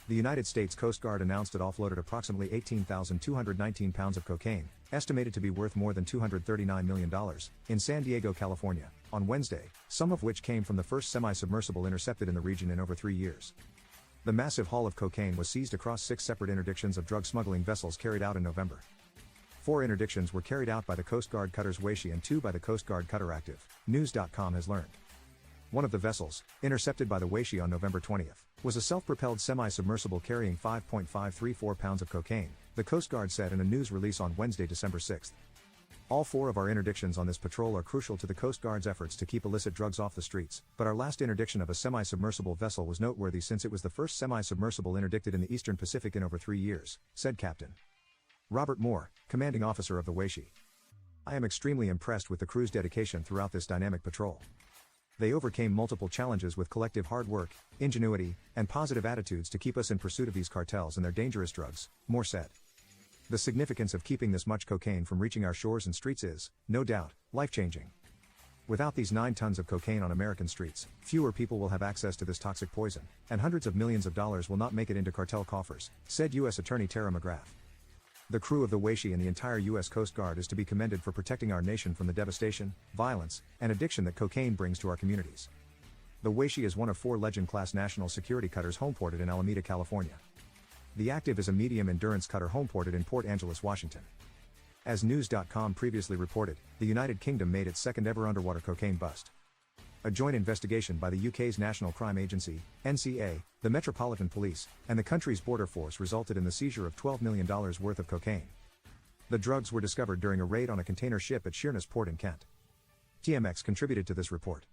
The United States Coast Guard announced it offloaded approximately 18,219 pounds of cocaine, estimated to be worth more than $239 million, in San Diego, California, on Wednesday, some of which came from the first semi-submersible intercepted in the region in over 3 years. The massive haul of cocaine was seized across 6 separate interdictions of drug smuggling vessels carried out in November. 4 interdictions were carried out by the Coast Guard cutters Weishi and 2 by the Coast Guard cutter Active, News.com has learned. One of the vessels, intercepted by the Weishi on November 20, was a self-propelled semi-submersible carrying 5.534 pounds of cocaine, the Coast Guard said in a news release on Wednesday, December 6. All 4 of our interdictions on this patrol are crucial to the Coast Guard's efforts to keep illicit drugs off the streets, but our last interdiction of a semi-submersible vessel was noteworthy since it was the first semi-submersible interdicted in the Eastern Pacific in over 3 years, said Captain Robert Moore, commanding officer of the Weishi. I am extremely impressed with the crew's dedication throughout this dynamic patrol. They overcame multiple challenges with collective hard work, ingenuity, and positive attitudes to keep us in pursuit of these cartels and their dangerous drugs, Moore said. The significance of keeping this much cocaine from reaching our shores and streets is, no doubt, life-changing. Without these 9 tons of cocaine on American streets, fewer people will have access to this toxic poison, and hundreds of millions of dollars will not make it into cartel coffers, said U.S. Attorney Tara McGrath. The crew of the Weishi and the entire U.S. Coast Guard is to be commended for protecting our nation from the devastation, violence, and addiction that cocaine brings to our communities. The Weishi is one of 4 Legend-class national security cutters homeported in Alameda, California. The Active is a medium-endurance cutter homeported in Port Angeles, Washington. As News.com previously reported, the United Kingdom made its second-ever underwater cocaine bust. A joint investigation by the UK's National Crime Agency, NCA, the Metropolitan Police, and the country's border force resulted in the seizure of $12 million worth of cocaine. The drugs were discovered during a raid on a container ship at Sheerness Port in Kent. TMX contributed to this report.